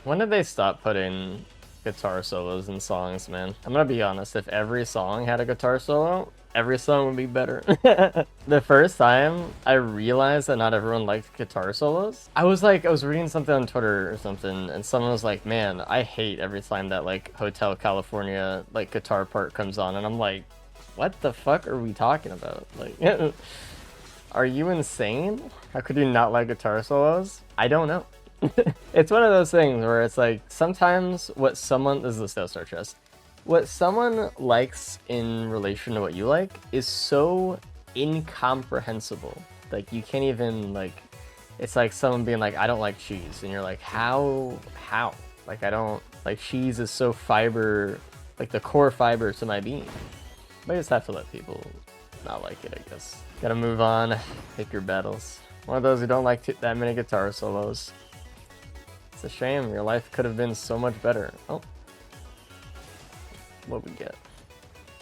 When did they stop putting guitar solos in songs, man? I'm gonna be honest, if every song had a guitar solo, every song would be better. The first time I realized that not everyone liked guitar solos, I was reading something on Twitter or something, and someone was like, man, I hate every time that like Hotel California like guitar part comes on, and I'm like, what the fuck are we talking about? Like, are you insane? How could you not like guitar solos? I don't know. It's one of those things where it's like sometimes what someone, this is a sales star chest, what someone likes in relation to what you like is so incomprehensible. Like you can't even like, it's like someone being like, I don't like cheese, and you're like, how? Like I don't, like cheese is so fiber, like the core fiber to my being. But you just have to let people not like it, I guess. Gotta move on, pick your battles. One of those who don't like that many guitar solos. It's a shame, your life could have been so much better. Oh. What we get?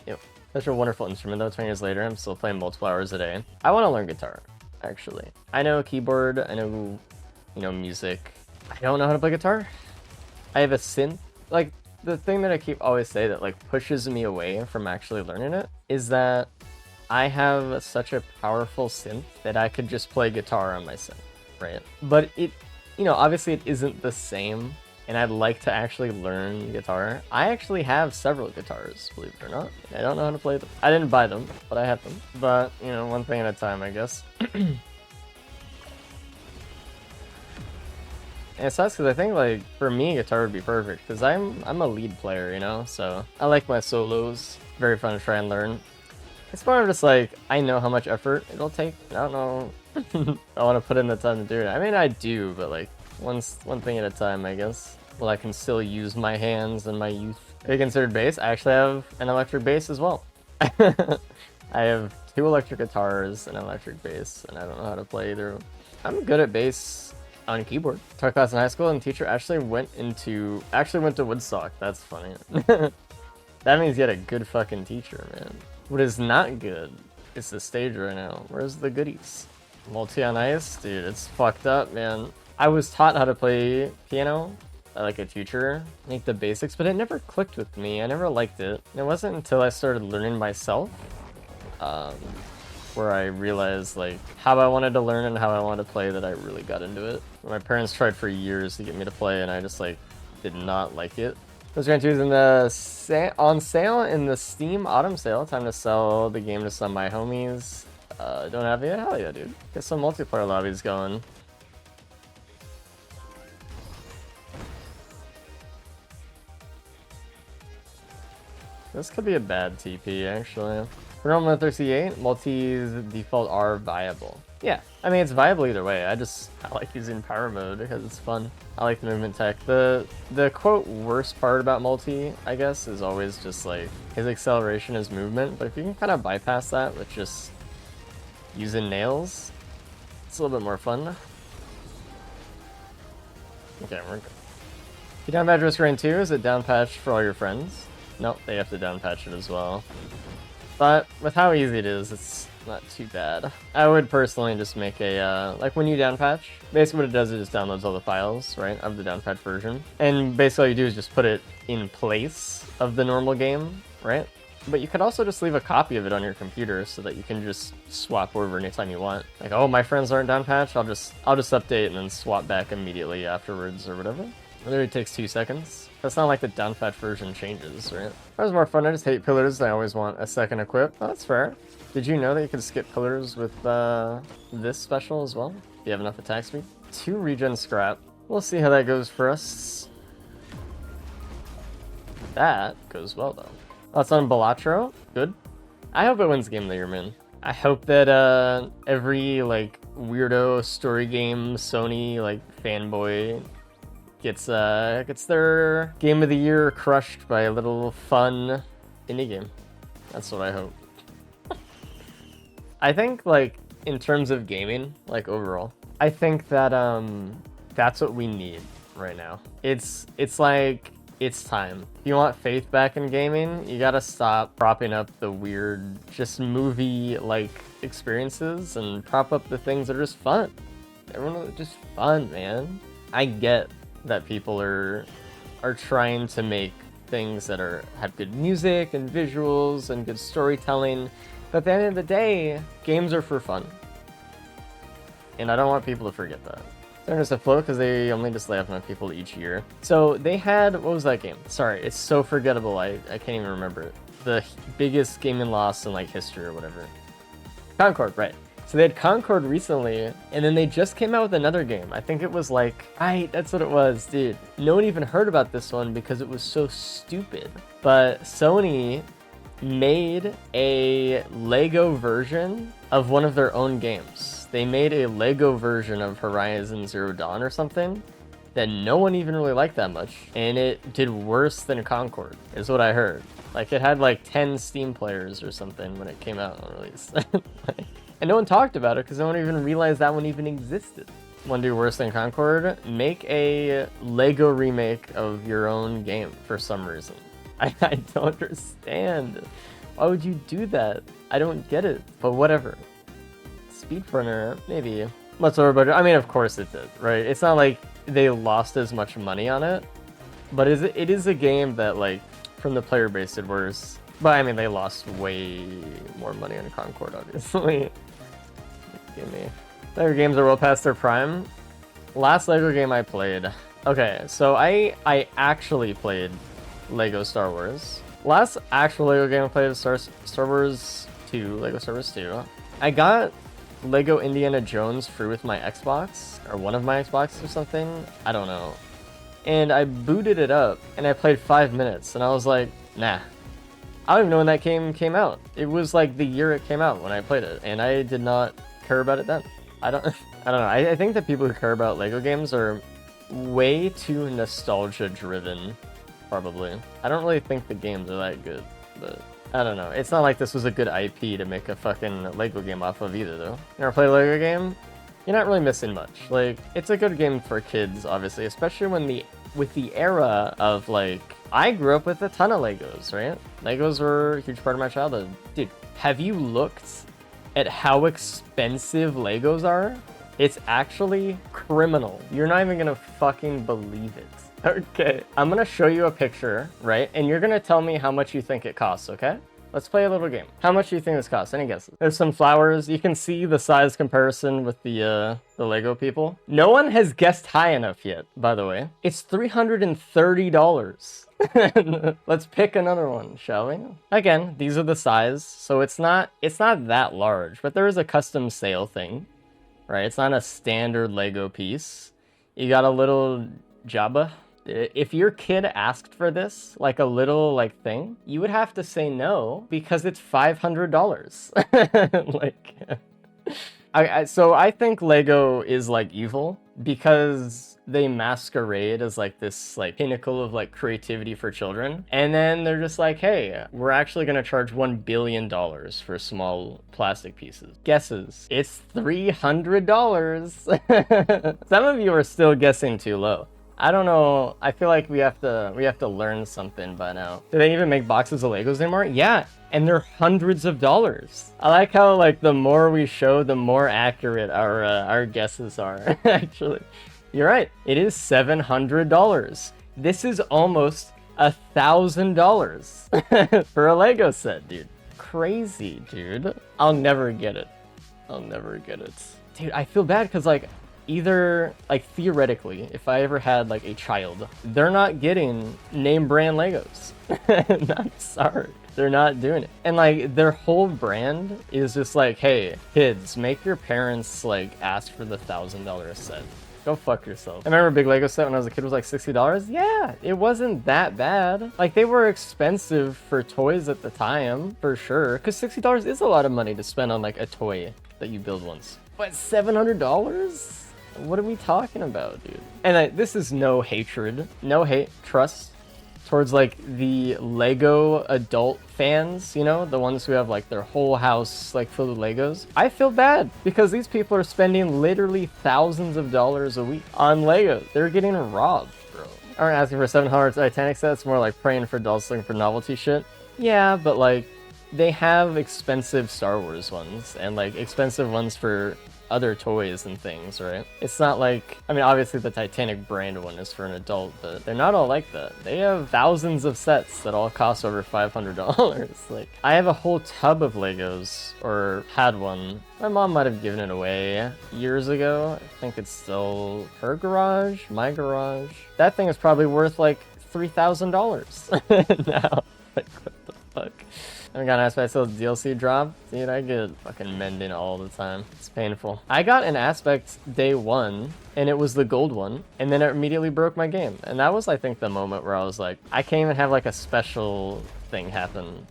Yep. Such a wonderful instrument though, 20 years later, I'm still playing multiple hours a day. I want to learn guitar, actually. I know keyboard, I know, music. I don't know how to play guitar. I have a synth. Like, the thing that I keep always say that like pushes me away from actually learning it is that I have such a powerful synth that I could just play guitar on my synth, right? But it, obviously it isn't the same, and I'd like to actually learn guitar. I actually have several guitars, believe it or not. I don't know how to play them. I didn't buy them, but I have them. But, one thing at a time, I guess. And it sucks because I think, like, for me, guitar would be perfect because I'm a lead player, so I like my solos. Very fun to try and learn. It's more of just like, I know how much effort it'll take. I don't know. I want to put in the time to do it. I mean, I do, but like, one thing at a time, I guess. Well, I can still use my hands and my youth. Are you considered bass? I actually have an electric bass as well. I have 2 electric guitars and an electric bass, and I don't know how to play either. I'm good at bass on keyboard. Guitar class in high school, and the teacher actually went to Woodstock. That's funny. That means you had a good fucking teacher, man. What is not good is the stage right now. Where's the goodies? Multi on ice? Dude, it's fucked up, man. I was taught how to play piano by like a teacher, like the basics, but it never clicked with me. I never liked it. And it wasn't until I started learning myself where I realized like how I wanted to learn and how I wanted to play that I really got into it. My parents tried for years to get me to play, and I just like did not like it. Those Grand 2's in the on sale in the Steam Autumn Sale. Time to sell the game to some of my homies. Don't have it yet? Hell yeah, dude. Get some multiplayer lobbies going. This could be a bad TP, actually. For normal 38, multis default are viable. Yeah, I mean, it's viable either way. I like using power mode because it's fun. I like the movement tech. The quote worst part about multi, I guess, is always just like his acceleration is movement. But if you can kind of bypass that with just using nails, it's a little bit more fun. Okay, we're good. If you downpatch risk rain 2, is it downpatched for all your friends? Nope, they have to downpatch it as well. But with how easy it is, it's not too bad. I would personally just make a, like when you downpatch, basically what it does is just downloads all the files, right, of the downpatch version. And basically all you do is just put it in place of the normal game, right? But you could also just leave a copy of it on your computer so that you can just swap over anytime you want. Like, oh, my friends aren't downpatched, I'll just update and then swap back immediately afterwards or whatever. It literally takes 2 seconds. That's not like the downpatch version changes, right? That was more fun. I just hate pillars. I always want a second equip. Oh, that's fair. Did you know that you could skip pillars with this special as well? If you have enough attack speed. 2 regen scrap. We'll see how that goes for us. That goes well, though. That's on Balatro. Good. I hope it wins Game of the Year, man. I hope that every like weirdo story game Sony like fanboy gets their Game of the Year crushed by a little fun indie game. That's what I hope. I think like in terms of gaming, like overall, I think that that's what we need right now. It's like it's time. If you want faith back in gaming, you gotta stop propping up the weird, just movie-like experiences and prop up the things that are just fun. Everyone just fun, man. I get that people are trying to make things that have good music and visuals and good storytelling. But at the end of the day, games are for fun. And I don't want people to forget that. Starting to float because they only just lay off enough people each year. So they had, what was that game? Sorry, it's so forgettable. I can't even remember it. The biggest gaming loss in like history or whatever. Concord, right. So they had Concord recently, and then they just came out with another game. I think it was like, that's what it was, dude. No one even heard about this one because it was so stupid. But Sony made a Lego version of one of their own games. They made a Lego version of Horizon Zero Dawn or something that no one even really liked that much, and it did worse than Concord, is what I heard. Like, it had like 10 Steam players or something when it came out on release. And no one talked about it because no one even realized that one even existed. Want to do worse than Concord? Make a Lego remake of your own game for some reason. I don't understand. Why would you do that? I don't get it, but whatever. Speedrunner, maybe. Much lower budget. I mean, of course it did, right? It's not like they lost as much money on it, but it is a game that, like, from the player base did worse. But I mean, they lost way more money on Concord, obviously. Give me. Lego games are well past their prime. Last Lego game I played. Okay, so I actually played Lego Star Wars. Last actual Lego game I played was Star Wars 2, Lego Star Wars 2. I got Lego Indiana Jones free with my Xbox, or one of my Xboxes or something. I don't know. And I booted it up, and I played 5 minutes, and I was like, nah. I don't even know when that game came out. It was like the year it came out when I played it, and I did not care about it then. I don't know. I think that people who care about Lego games are way too nostalgia driven, probably. I don't really think the games are that good, but I don't know. It's not like this was a good IP to make a fucking Lego game off of either, though. You ever play a Lego game? You're not really missing much. Like, it's a good game for kids, obviously, especially with the era of, like, I grew up with a ton of Legos, right? Legos were a huge part of my childhood. Dude, have you looked at how expensive Legos are? It's actually criminal. You're not even gonna fucking believe it. Okay, I'm gonna show you a picture, right? And you're gonna tell me how much you think it costs, okay? Let's play a little game. How much do you think this costs? Any guesses? There's some flowers. You can see the size comparison with the Lego people. No one has guessed high enough yet, by the way. It's $330. Let's pick another one, shall we? Again, these are the size, so it's not that large, but there is a custom sale thing, right? It's not a standard Lego piece. You got a little Jabba. If your kid asked for this, like a little like thing, you would have to say no because it's $500. Like, so I think Lego is like evil because they masquerade as like this like pinnacle of like creativity for children, and then they're just like, hey, we're actually gonna charge $1 billion for small plastic pieces. Guesses? It's $300. Some of you are still guessing too low. I don't know. I feel like we have to learn something by now. Do they even make boxes of Legos anymore? Yeah, and they're hundreds of dollars. I like how like the more we show, the more accurate our guesses are. Actually, you're right. It is $700. This is almost $1,000 for a Lego set, dude. Crazy, dude. I'll never get it. Dude, I feel bad because like, either like theoretically, if I ever had like a child, they're not getting name brand Legos. I'm sorry, they're not doing it. And like their whole brand is just like, hey kids, make your parents like ask for the $1,000 set. Go fuck yourself. I remember a big Lego set when I was a kid was like $60. Yeah, it wasn't that bad. Like they were expensive for toys at the time, for sure, because $60 is a lot of money to spend on like a toy that you build once. But $700? What are we talking about, dude? And this is no hatred, no hate, trust towards like the Lego adult fans, you know, the ones who have like their whole house like full of Legos. I feel bad because these people are spending literally thousands of dollars a week on Legos. They're getting robbed, bro. Aren't asking for $700 Titanic sets, more like praying for adults looking for novelty shit. Yeah, but like they have expensive Star Wars ones and like expensive ones for other toys and things, right? It's not like, I mean, obviously the Titanic brand one is for an adult, but they're not all like that. They have thousands of sets that all cost over $500. Like, I have a whole tub of Legos, or had one. My mom might have given it away years ago. I think it's still her garage, my garage. That thing is probably worth like $3,000 now. Like, what the fuck? I haven't gotten Aspect till DLC drop. Dude, I get fucking mending all the time. It's painful. I got an Aspect day one, and it was the gold one, and then it immediately broke my game. And that was, I think, the moment where I was like, I can't even have like a special thing happen,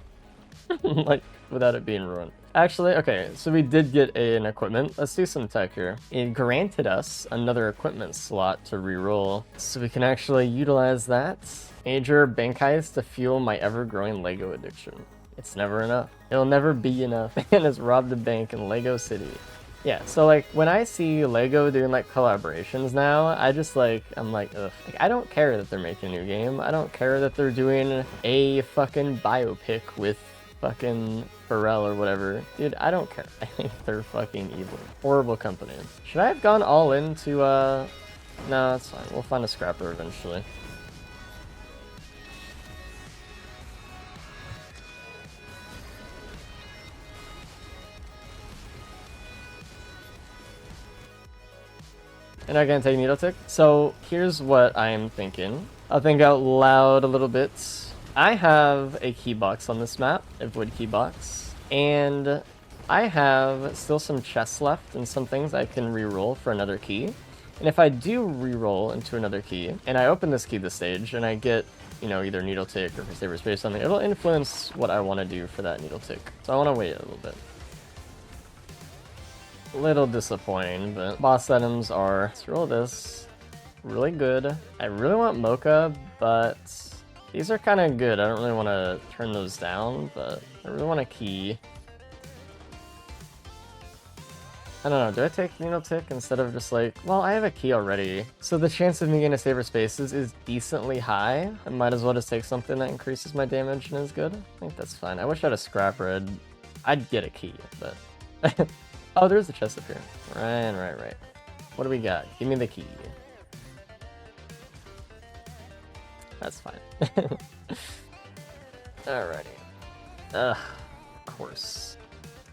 like, without it being ruined. Actually, okay, so we did get an equipment. Let's do some tech here. It granted us another equipment slot to reroll, so we can actually utilize that. Major bank heist to fuel my ever-growing Lego addiction. It's never enough. It'll never be enough. And it's robbed a bank in Lego City. Yeah, so like when I see Lego doing like collaborations now, I just like, I'm like, ugh. Like, I don't care that they're making a new game. I don't care that they're doing a fucking biopic with fucking Pharrell or whatever. Dude, I don't care. I think they're fucking evil. Horrible company. Should I have gone all into, no, it's fine. We'll find a scrapper eventually. You're not gonna take needle tick? So here's what I'm thinking. I'll think out loud a little bit. I have a key box on this map, a wood key box, and I have still some chests left and some things I can reroll for another key. And if I do reroll into another key, and I open this key this stage, and I get, you know, either needle tick or saver space something, it'll influence what I want to do for that needle tick. So I want to wait a little bit. Little disappointing, but boss items are, let's roll this, really good. I really want Mocha, but these are kind of good. I don't really want to turn those down, but I really want a key. I don't know, do I take needle tick instead of just like, well, I have a key already, so the chance of me getting a saver spaces is decently high. I might as well just take something that increases my damage and is good. I think that's fine. I wish I had a scrap red. I'd get a key, but oh, there's a chest up here. Right. What do we got? Give me the key. That's fine. Alrighty. Ugh, of course.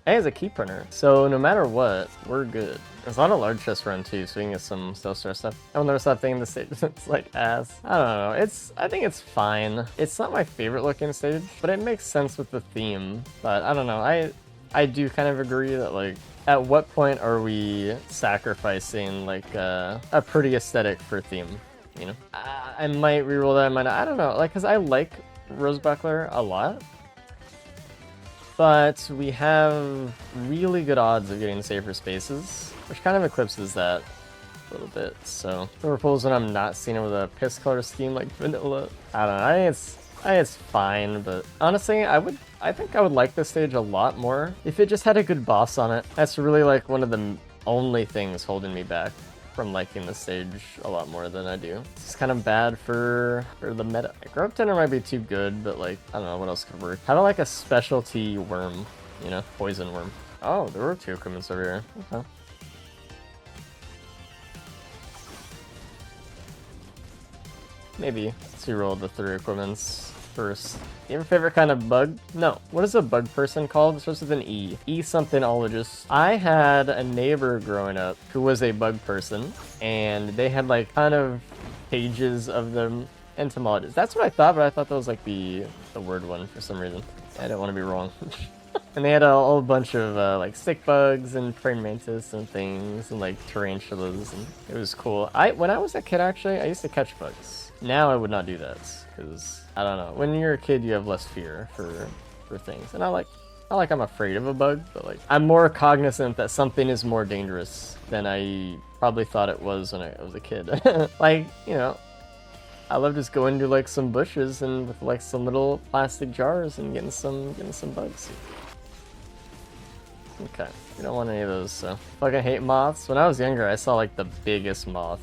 Hey, it's a key printer, so no matter what, we're good. There's a lot of large chests run too, so we can get some stealth star stuff. I will never stop thinking the stage looks like ass. I don't know, I think it's fine. It's not my favorite looking stage, but it makes sense with the theme. But I don't know, I do kind of agree that like, at what point are we sacrificing like a pretty aesthetic for theme, you know? I might reroll that, I might not, I don't know, like, cause I like Rose Buckler a lot, but we have really good odds of getting safer spaces, which kind of eclipses that a little bit. So the pulls when I'm not seeing it with a piss color scheme like vanilla. I don't know, I think it's fine, but honestly, I think I would like this stage a lot more if it just had a good boss on it. That's really like one of the only things holding me back from liking the stage a lot more than I do. It's kind of bad for the meta. Grub Tender might be too good, but like, I don't know what else could work. How about like a specialty worm, you know, poison worm. Oh, there were two equipments over here. Okay. Maybe. Let's roll the 3 equipments first. You have a favorite kind of bug? No. What is a bug person called? It starts with an E. E-somethingologist. I had a neighbor growing up who was a bug person, and they had like kind of pages of them. Entomologists. That's what I thought, but I thought that was like the word one for some reason. I didn't want to be wrong. And they had a whole bunch of like stick bugs and praying mantis and things and like tarantulas, and it was cool. When I was a kid, actually, I used to catch bugs. Now I would not do that because I don't know. When you're a kid, you have less fear for things, and I'm afraid of a bug, but like I'm more cognizant that something is more dangerous than I probably thought it was when I was a kid. Like, you know, I love just going to like some bushes and with like some little plastic jars and getting some bugs. Okay, we don't want any of those, so. Fucking hate moths. When I was younger, I saw like the biggest moth.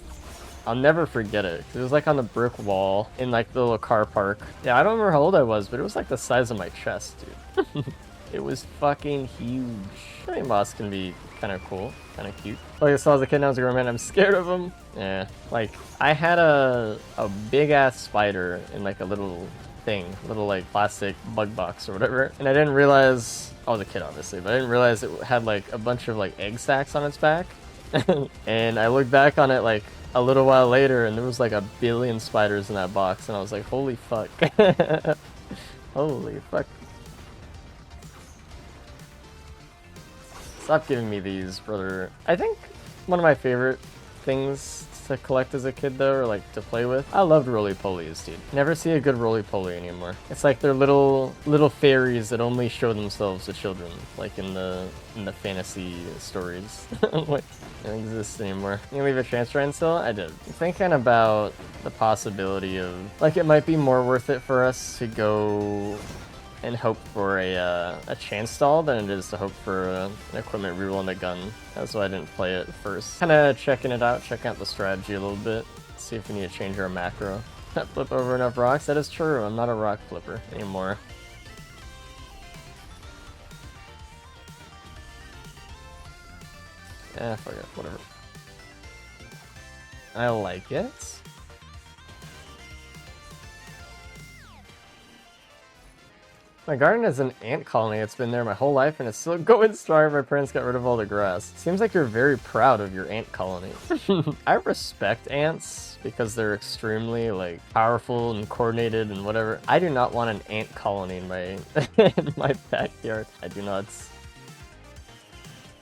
I'll never forget it, 'cause it was like on the brick wall in like the little car park. Yeah, I don't remember how old I was, but it was like the size of my chest, dude. It was fucking huge. I mean, boss can be kind of cool, kind of cute. Like I saw as a kid, and I was like, man, I'm scared of him. Yeah, like I had a big ass spider in like a little thing, little like plastic bug box or whatever, and I didn't realize. I was a kid, obviously, but I didn't realize it had like a bunch of like egg sacs on its back. And I looked back on it like a little while later, and there was like a billion spiders in that box, and I was like, holy fuck. Holy fuck. Stop giving me these, brother. I think one of my favorite things to collect as a kid, though, or like to play with, I loved roly-polies, dude. Never see a good roly-poly anymore. It's like they're little fairies that only show themselves to children, like in the fantasy stories. Like, they don't exist anymore. You leave a transfer in still? I did. I'm thinking about the possibility of, like, it might be more worth it for us to go and hope for a chance stall than it is to hope for an equipment reroll and a gun. That's why I didn't play it first. Kind of checking it out, checking out the strategy a little bit, see if we need to change our macro. Not flip over enough rocks? That is true, I'm not a rock flipper anymore. Eh, fuck it, whatever. I like it. My garden is an ant colony. It's been there my whole life and it's still going strong. My parents got rid of all the grass. Seems like you're very proud of your ant colony. I respect ants because they're extremely like powerful and coordinated and whatever. I do not want an ant colony in my in my backyard. I do not.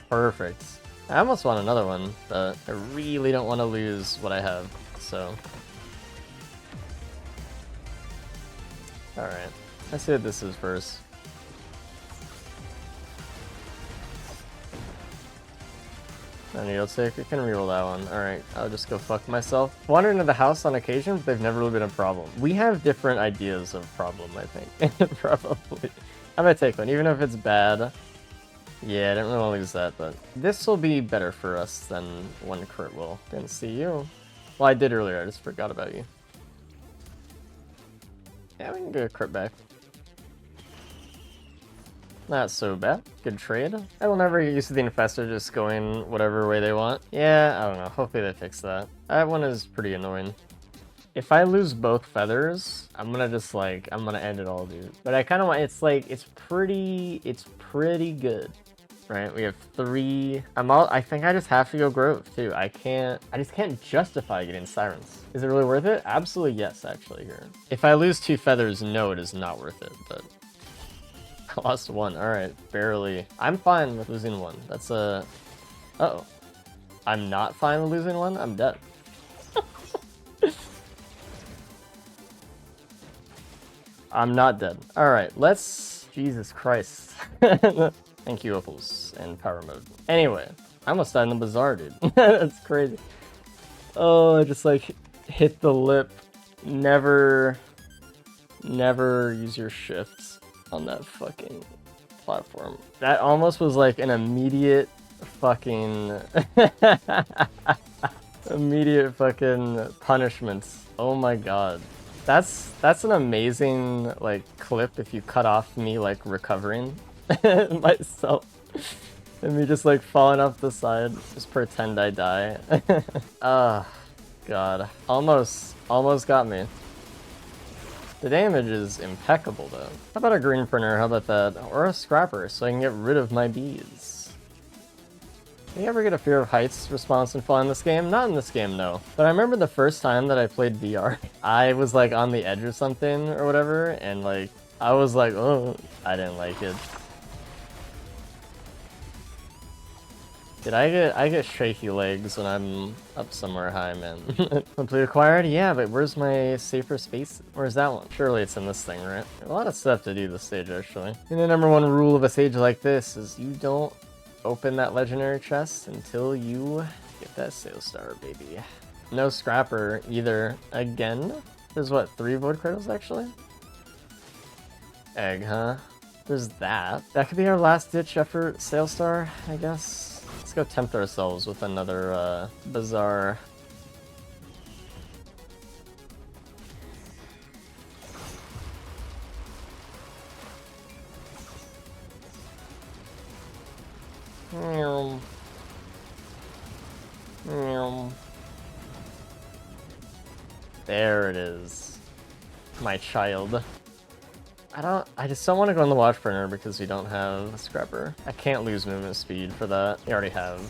Perfect. I almost want another one, but I really don't want to lose what I have, so. Alright. Let's see what this is first. No needle stick, I can reroll that one. Alright, I'll just go fuck myself. Wander into the house on occasion, but they've never really been a problem. We have different ideas of problem, I think. Probably. I'm gonna take one, even if it's bad. Yeah, I didn't really want to lose that, but this will be better for us than one crit will. Didn't see you. Well, I did earlier, I just forgot about you. Yeah, we can get a crit back. Not so bad. Good trade. I will never get used to the infestor just going whatever way they want. Yeah, I don't know. Hopefully they fix that. That one is pretty annoying. If I lose both feathers, I'm gonna just like, I'm gonna end it all, dude. But I kind of want, it's like, it's pretty good. Right, we have 3. I think I just have to go Grove too. I just can't justify getting Sirens. Is it really worth it? Absolutely yes, actually, here. If I lose 2 feathers, no, it is not worth it, but I lost 1. Alright, barely. I'm fine with losing 1. That's a... Uh-oh. I'm not fine with losing 1? I'm dead. I'm not dead. Alright, let's... Jesus Christ. Thank you, Opals, and power mode. Anyway, I almost died in the bazaar, dude. That's crazy. Oh, I just like hit the lip. Never use your shifts on that fucking platform. That almost was like an immediate fucking immediate fucking punishment. Oh my god. That's an amazing like clip if you cut off me like recovering myself and me just like falling off the side. Just pretend I die. Ah, god. Almost got me. The damage is impeccable though. How about a green printer? How about that? Or a scrapper so I can get rid of my bees. Do you ever get a fear of heights response and fall in this game? Not in this game, no. But I remember the first time that I played VR, I was like on the edge of something or whatever, and like I was like, oh, I didn't like it. Dude, I get shaky legs when I'm up somewhere high, man. Complete acquired? Yeah, but where's my safer space? Where's that one? Surely it's in this thing, right? A lot of stuff to do this stage, actually. And the #1 rule of a stage like this is you don't open that legendary chest until you get that sale star, baby. No scrapper either. Again? There's what, 3 void cradles, actually? Egg, huh? There's that. That could be our last ditch effort sale star, I guess. Let's go tempt ourselves with another bizarre. There it is. My child. I just don't want to go on the watch burner because we don't have a scrapper. I can't lose movement speed for that. We already have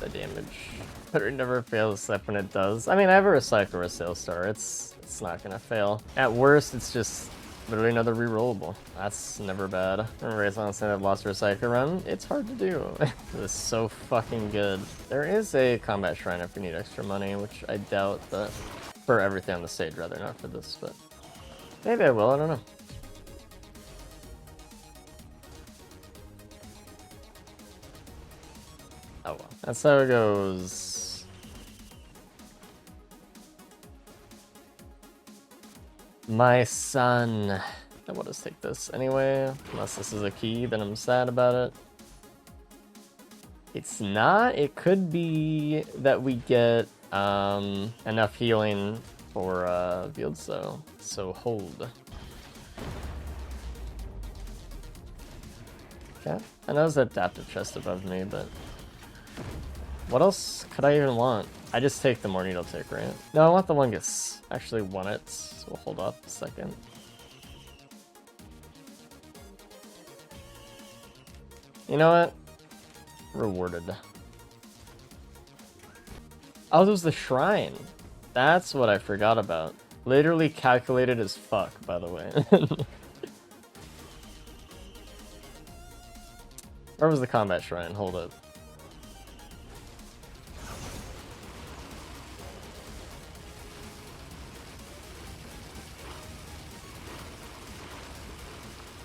the damage. But it never fails except when it does. I mean, I have a recycle or a sales star. It's not gonna fail. At worst, it's just literally another rerollable. That's never bad. Remember, as long as I've lost a recycle run, it's hard to do. This is so fucking good. There is a combat shrine if you need extra money, which I doubt, but for everything on the stage, rather, not for this, but maybe I will, I don't know. Oh well. That's how it goes. My son. I will just take this anyway. Unless this is a key, then I'm sad about it. It's not. It could be that we get enough healing for field, so hold. Okay. I know there's an adaptive chest above me, but what else could I even want? I just take the more needle tick, right? No, I want the Lungus. Actually want it, so we'll hold up a second. You know what? Rewarded. Oh, there's the shrine. That's what I forgot about. Literally calculated as fuck, by the way. Where was the combat shrine? Hold up.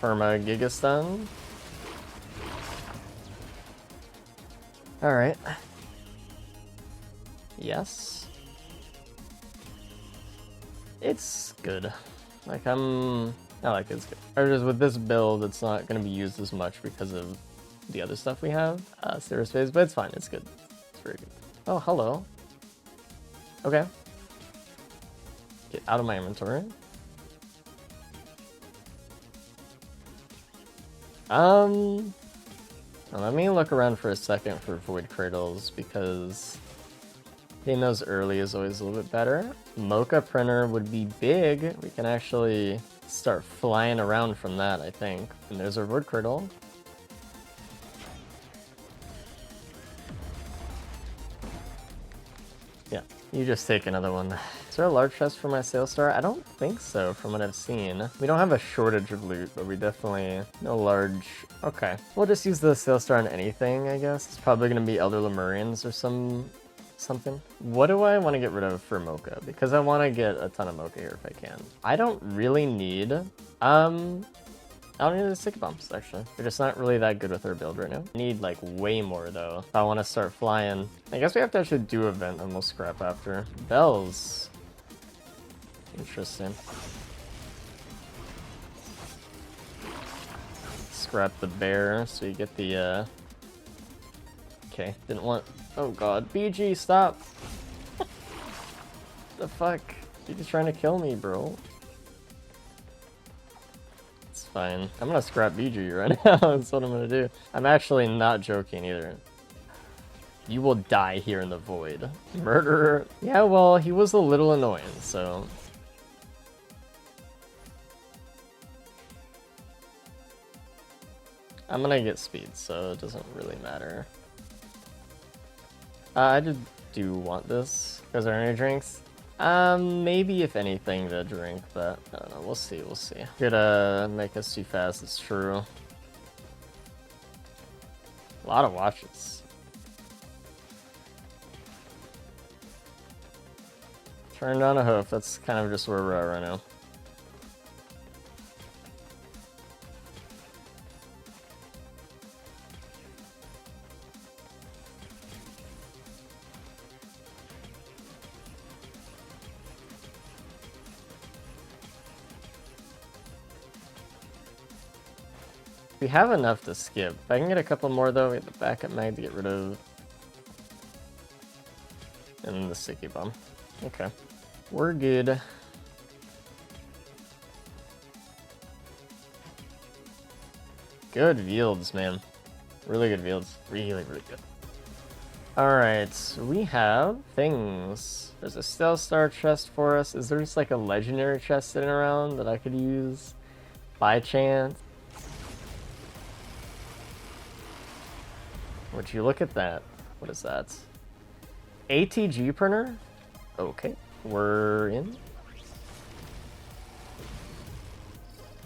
Perma Gigastun. Alright. Yes. It's good. Like, I like it's good. Or just with this build, it's not going to be used as much because of the other stuff we have. Cirrus phase, but it's fine. It's good. It's very good. Oh, hello. Okay. Get out of my inventory. Let me look around for a second for Void Cradles, because getting those early is always a little bit better. Mocha Printer would be big. We can actually start flying around from that, I think. And there's our Void Cradle. Yeah, you just take another one. Is there a large chest for my sales star? I don't think so, from what I've seen. We don't have a shortage of loot, but we definitely... No large... Okay. We'll just use the sales star on anything, I guess. It's probably going to be Elder Lemurians or something. What do I want to get rid of for Mocha? Because I want to get a ton of Mocha here if I can. I don't really need... I don't need the sticky bumps, actually. They're just not really that good with our build right now. I need, like, way more, though, if I want to start flying. I guess we have to actually do a vent and we'll scrap after. Bells. Interesting. Scrap the bear so you get the, Okay, didn't want... Oh, God. BG, stop! The fuck? You're just trying to kill me, bro. It's fine. I'm gonna scrap BG right now. That's what I'm gonna do. I'm actually not joking either. You will die here in the void. Murderer. Yeah, well, he was a little annoying, so... I'm gonna get speed, so it doesn't really matter. I just do want this. Because there are any drinks? Maybe if anything to drink, but I don't know. We'll see, we'll see. Gonna make us too fast, it's true. A lot of watches. Turn down a hoof, that's kind of just where we're at right now. We have enough to skip. If I can get a couple more though, we have the backup mag to get rid of. And the sticky bomb. Okay. We're good. Good yields, man. Really good fields. Really, really good. Alright, we have things. There's a Stealth Star chest for us. Is there just like a legendary chest sitting around that I could use by chance? Would you look at that? What is that? ATG printer? Okay, we're in.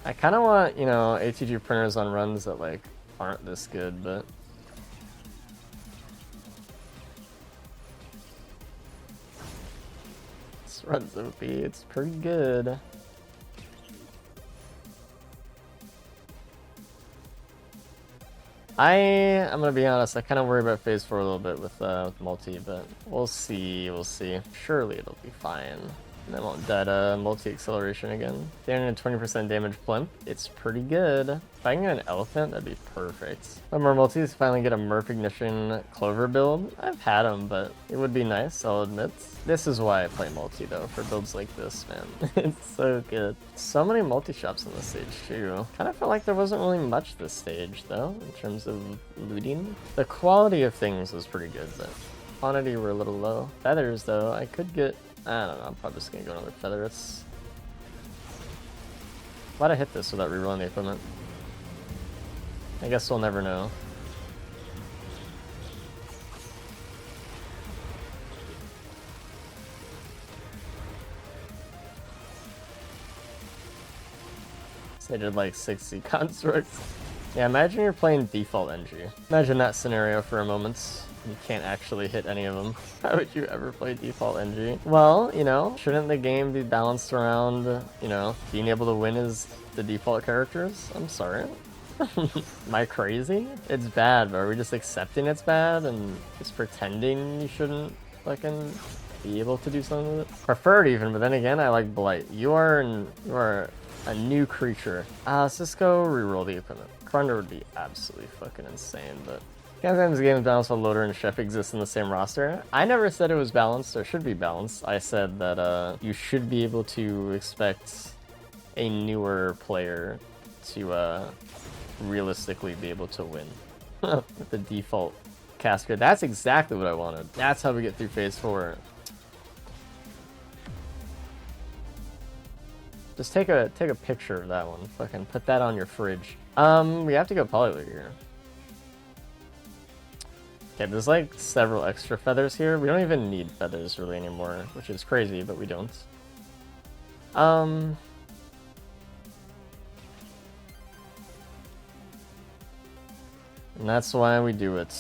I kind of want, you know, ATG printers on runs that like aren't this good, but this run's OP. It's pretty good. I'm gonna be honest, I kind of worry about phase 4 a little bit with multi, but we'll see, we'll see. Surely it'll be fine. And I won't dead multi-acceleration again. 320% damage plimp. It's pretty good. If I can get an elephant, that'd be perfect. One more multis, finally get a Murph Ignition Clover build. I've had them, but it would be nice, I'll admit. This is why I play multi though, for builds like this, man. It's so good. So many multi-shops on this stage too. Kind of felt like there wasn't really much this stage though, in terms of looting. The quality of things was pretty good, but quantity were a little low. Feathers though, I could get, I don't know, I'm probably just gonna go another feather. It's... Why'd I hit this without rerolling the equipment? I guess we'll never know. So I did like 60 constructs. Yeah, imagine you're playing default NG. Imagine that scenario for a moment. You can't actually hit any of them. How would you ever play default NG? Well, you know, shouldn't the game be balanced around, you know, being able to win as the default characters? I'm sorry. Am I crazy? It's bad, but are we just accepting it's bad and just pretending you shouldn't fucking be able to do something with it? Preferred even, but then again, I like Blight. You are a new creature. Let's just go reroll the equipment. Crunder would be absolutely fucking insane, but sometimes the game is balanced while Loader and Chef exist in the same roster. I never said it was balanced or should be balanced. I said that you should be able to expect a newer player to realistically be able to win with the default caster. That's exactly what I wanted. That's how we get through phase 4. Just take a picture of that one. Fucking put that on your fridge. We have to go Polyloot here. Okay, there's like several extra feathers here. We don't even need feathers really anymore, which is crazy, but we don't. And that's why we do it.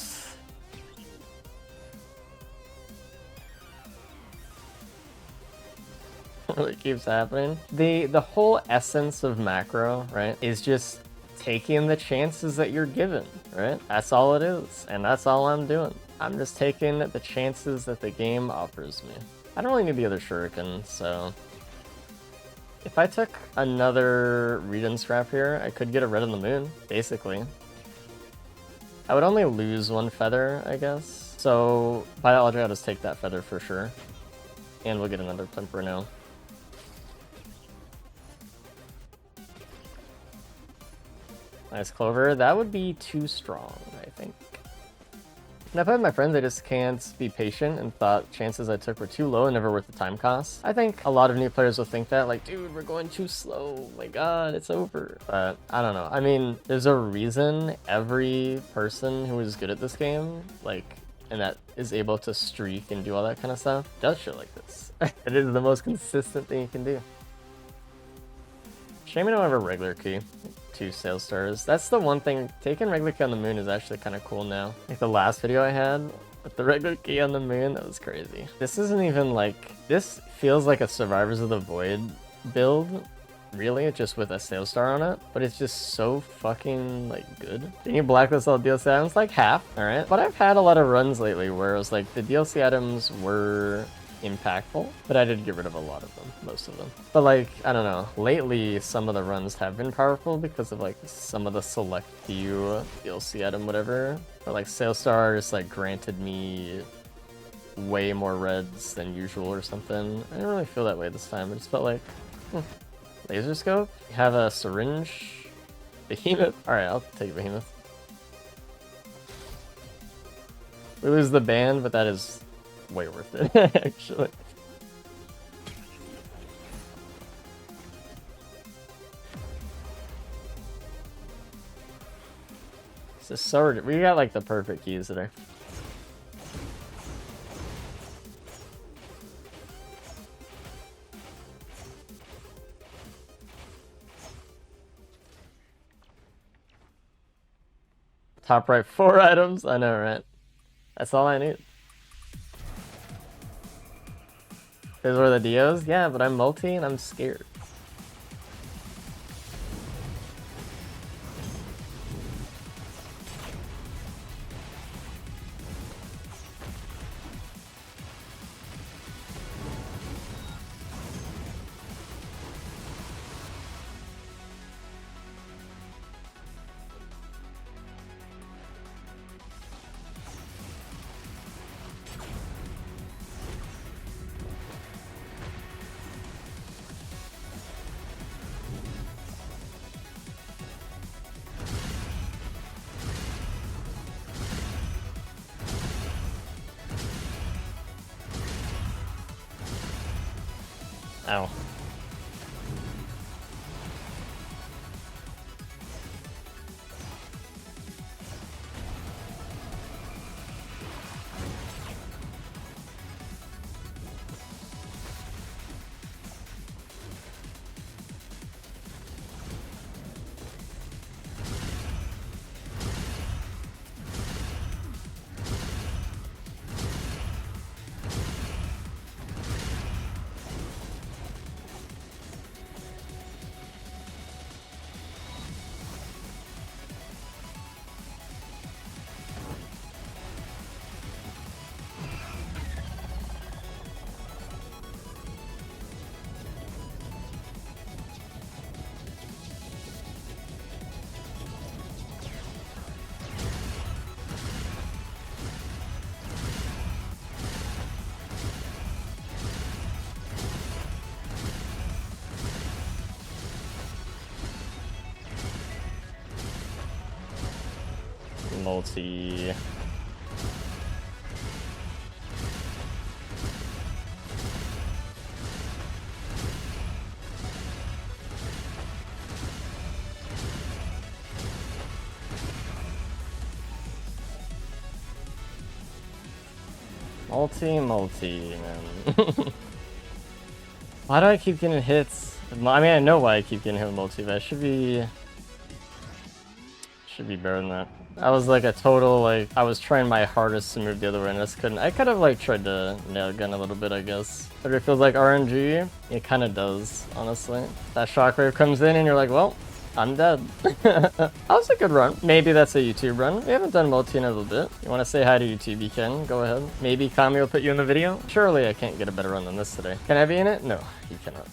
It keeps happening. The whole essence of macro, right, is just taking the chances that you're given, right? That's all it is, and that's all I'm doing. I'm just taking the chances that the game offers me. I don't really need the other shuriken, so if I took another read-in scrap here, I could get a red on the moon, basically. I would only lose one feather, I guess. So biology, I'll just take that feather for sure. And we'll get another Plimper now. Nice Clover. That would be too strong, I think. And I've had my friends, I just can't be patient and thought chances I took were too low and never worth the time cost. I think a lot of new players will think that, like, dude, we're going too slow. Oh my god, it's over. But I don't know. I mean, there's a reason every person who is good at this game, like, and that is able to streak and do all that kind of stuff, does shit like this. It is the most consistent thing you can do. Shame I don't have a regular key. 2 sales stars. That's the one thing. Taking regular key on the moon is actually kind of cool now. Like the last video I had with the regular key on the moon, that was crazy. This isn't even like, this feels like a Survivors of the Void build. Really, just with a sales star on it, but it's just so fucking like good. Can you blacklist all DLC items? Like half, all right. But I've had a lot of runs lately where it was like the DLC items were impactful, but I did get rid of a lot of them, most of them. But like, I don't know, lately some of the runs have been powerful because of like some of the select few DLC item whatever, or like sales star just like granted me way more reds than usual or something. I didn't really feel that way this time. I just felt like, laser scope, have a syringe, behemoth. All right, I'll take behemoth. We lose the band, but that is way worth it, actually. This is so we got like the perfect keys today. Top right 4 items? I know, right? That's all I need. Those were the Dios? Yeah, but I'm multi and I'm scared. Ow. Multi. Multi, man. Why do I keep getting hits? I mean, I know why I keep getting hit with multi, but I should be better than that. I was like a total, like, I was trying my hardest to move the other way and I just couldn't. I could have like tried to nail gun a little bit, I guess. But it feels like RNG. It kind of does, honestly. That shockwave comes in and you're like, well, I'm dead. That was a good run. Maybe that's a YouTube run. We haven't done multi in a little bit. You want to say hi to YouTube, you can. Go ahead. Maybe Kami will put you in the video. Surely I can't get a better run than this today. Can I be in it? No, you cannot.